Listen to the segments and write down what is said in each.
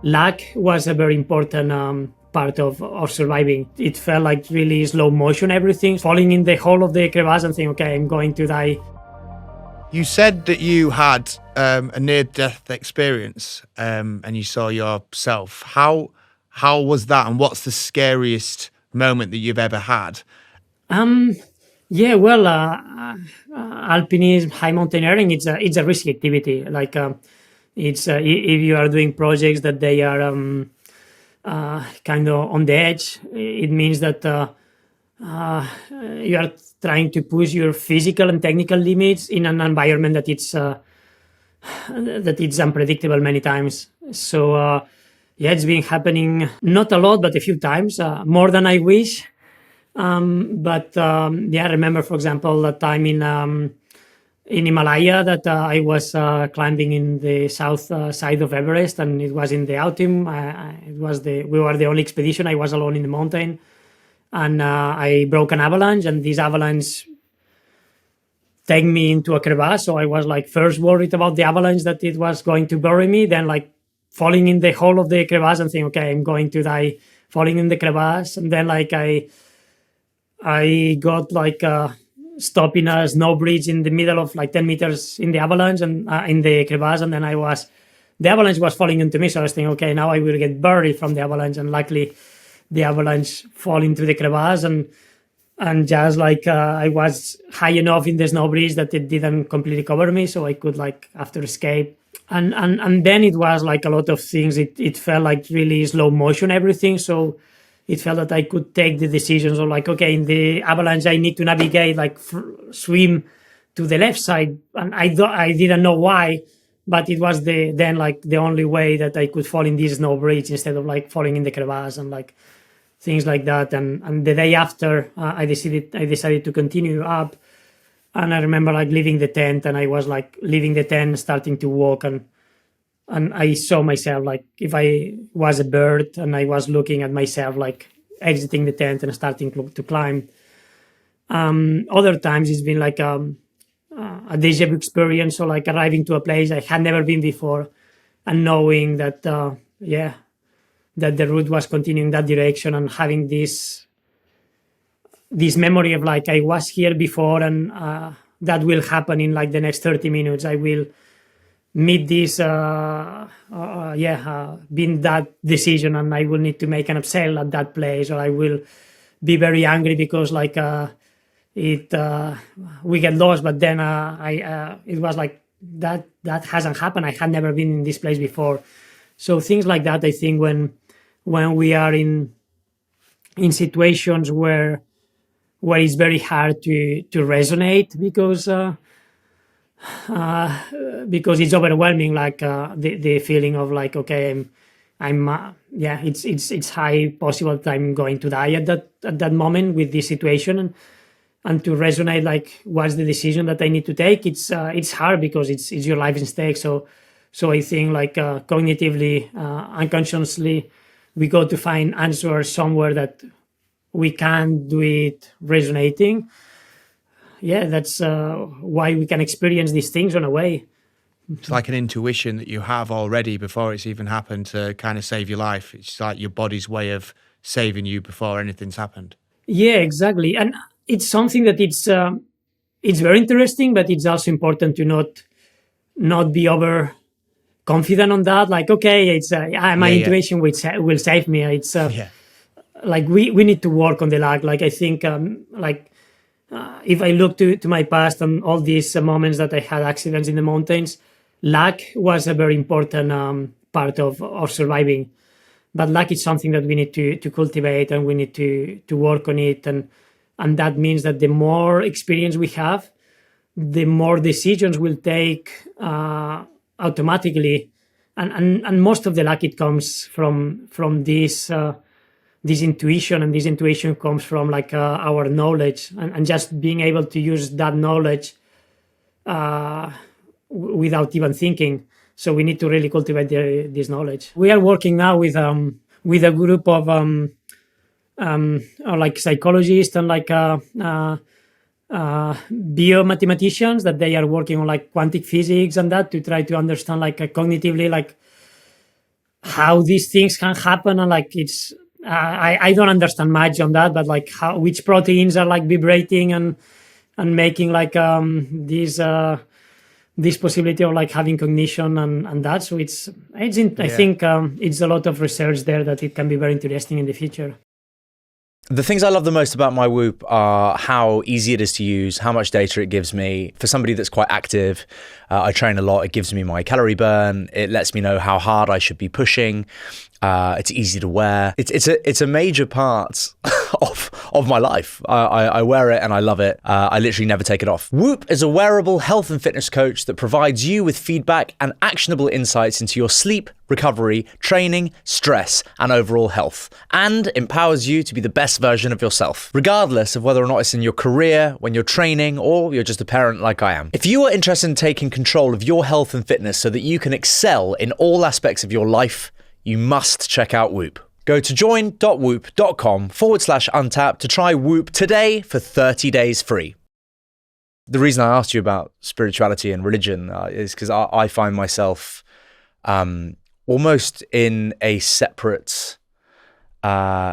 Luck was a very important part of surviving. It felt like really slow motion, everything, falling in the hole of the crevasse and thinking, okay, I'm going to die. You said that you had a near-death experience and you saw yourself. How was that, and what's the scariest moment that you've ever had? Yeah, well, alpinism, high mountaineering, it's a risky activity. Like if you are doing projects that they are kind of on the edge, it means that you are trying to push your physical and technical limits in an environment that it's unpredictable many times. So yeah, it's been happening not a lot, but a few times, more than I wish. Yeah, I remember, for example, a time in Himalaya that I was climbing in the south side of Everest, and it was in the autumn. We were the only expedition. I was alone in the mountain, and I broke an avalanche, and this avalanche take me into a crevasse. So I was like first worried about the avalanche, that it was going to bury me, then like falling in the hole of the crevasse and thinking, okay, I'm going to die falling in the crevasse. And then like I got like stopped in a snow bridge in the middle of like 10 meters in the avalanche and in the crevasse. And then the avalanche was falling into me. So I was thinking, okay, now I will get buried from the avalanche. And luckily the avalanche fall into the crevasse, and just like I was high enough in the snow bridge that it didn't completely cover me. So I could like after escape. And then it was like a lot of things. It felt like really slow motion, everything. So it felt that I could take the decisions of like, okay, in the avalanche, I need to navigate, like swim to the left side. And I didn't know why, but it was then like the only way that I could fall in this snow bridge instead of like falling in the crevasse and like things like that. And the day after, I decided to continue up. And I remember like leaving the tent, and I was like leaving the tent, starting to walk, and I saw myself like if I was a bird, and I was looking at myself like exiting the tent and starting to climb. Other times it's been like a deja vu experience, so like arriving to a place I had never been before, and knowing that that the route was continuing that direction, and having this memory of like I was here before, and that will happen in like the next 30 minutes. I will meet this being that decision, and I will need to make an upsell at that place, or I will be very angry because like we get lost. But then it was like that hasn't happened. I had never been in this place before. So things like that, I think when we are in situations where it's very hard to resonate, because it's overwhelming, like the feeling of like, okay, it's high possible that I'm going to die at that moment with this situation, and to resonate like what's the decision that I need to take. It's hard because it's your life in stake. So I think like cognitively, unconsciously, we go to find answers somewhere that we can do it resonating. Yeah, that's why we can experience these things in a way. It's like an intuition that you have already before it's even happened to kind of save your life. It's like your body's way of saving you before anything's happened. Yeah, exactly. And it's something that it's very interesting, but it's also important to not be over confident on that. Like, okay, it's my intuition will save me. It's like we need to work on the luck. Like I think if I look to my past and all these moments that I had accidents in the mountains, luck was a very important part of surviving. But luck is something that we need to cultivate, and we need to work on it. And that means that the more experience we have, the more decisions we'll take automatically. And most of the luck, it comes from this intuition, and this intuition comes from like our knowledge, and just being able to use that knowledge without even thinking. So we need to really cultivate this knowledge. We are working now with a group of like psychologists and like biomathematicians, that they are working on like quantum physics and that, to try to understand like cognitively like how these things can happen, and like it's I don't understand much on that, but like how which proteins are like vibrating and making like this possibility of like having cognition and that. So I think it's a lot of research there that it can be very interesting in the future. The things I love the most about my Whoop are how easy it is to use, how much data it gives me. For somebody that's quite active, I train a lot. It gives me my calorie burn. It lets me know how hard I should be pushing. It's easy to wear. It's a major part of my life. I wear it and I love it. I literally never take it off. Whoop is a wearable health and fitness coach that provides you with feedback and actionable insights into your sleep, recovery, training, stress, and overall health, and empowers you to be the best version of yourself, regardless of whether or not it's in your career, when you're training, or you're just a parent like I am. If you are interested in taking control of your health and fitness so that you can excel in all aspects of your life, you must check out Whoop. Go to join.whoop.com/untapped to try Whoop today for 30 days free. The reason I asked you about spirituality and religion is because I find myself almost in a separate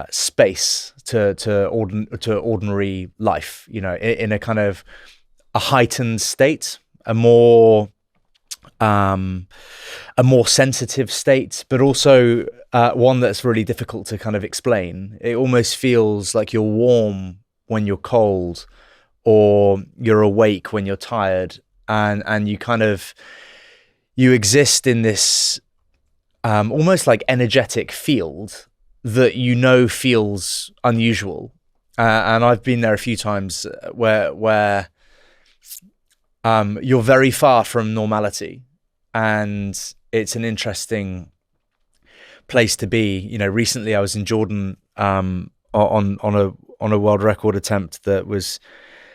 space to ordinary life, you know, in a kind of a heightened state, a more sensitive state, but also one that's really difficult to kind of explain. It almost feels like you're warm when you're cold, or you're awake when you're tired, and you exist in this almost like energetic field that you know feels unusual. And I've been there a few times where you're very far from normality, and it's an interesting place to be. You know, recently I was in Jordan on a world record attempt that was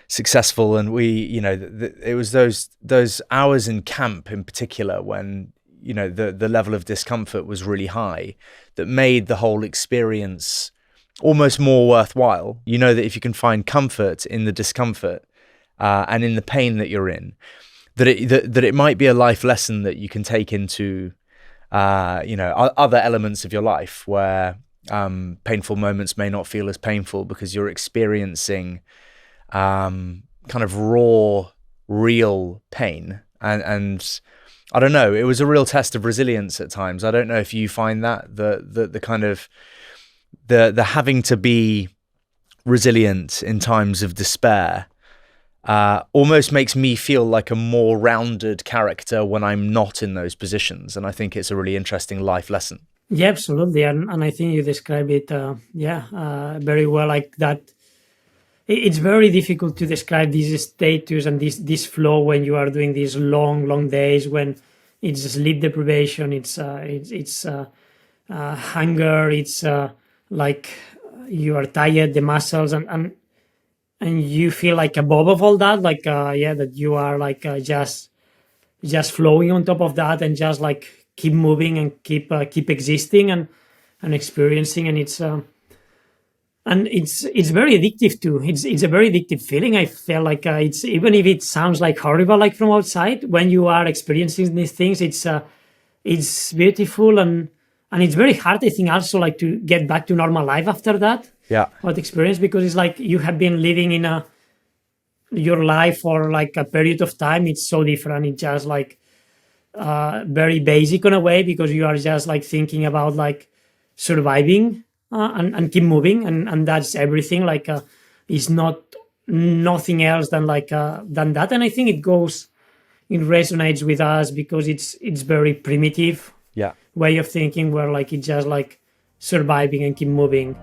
successful, and it was those hours in camp in particular when, you know, the level of discomfort was really high, that made the whole experience almost more worthwhile. You know that if you can find comfort in the discomfort and in the pain that you're in, that it might be a life lesson that you can take into other elements of your life where painful moments may not feel as painful because you're experiencing kind of raw, real pain. And I don't know, it was a real test of resilience at times. I don't know if you find that the kind of the having to be resilient in times of despair almost makes me feel like a more rounded character when I'm not in those positions. And I think it's a really interesting life lesson. Yeah, absolutely. And I think you describe it very well, like that. It's very difficult to describe this status and this flow when you are doing these long days, when it's sleep deprivation, it's hunger, it's like you are tired, the muscles, and you feel like above of all that, like that you are like just flowing on top of that, and just like keep moving and keep existing and experiencing, and it's very addictive too. It's a very addictive feeling. I feel like it's, even if it sounds like horrible, like from outside, when you are experiencing these things, it's beautiful, and it's very hard, I think, also like to get back to normal life after that. Yeah. What experience, because it's like you have been living in your life for like a period of time. It's so different. It's just like very basic in a way, because you are just like thinking about like surviving and keep moving, and that's everything. Like it's not nothing else than that. And I think it resonates with us because it's very primitive Yeah. way of thinking, where like it's just like surviving and keep moving.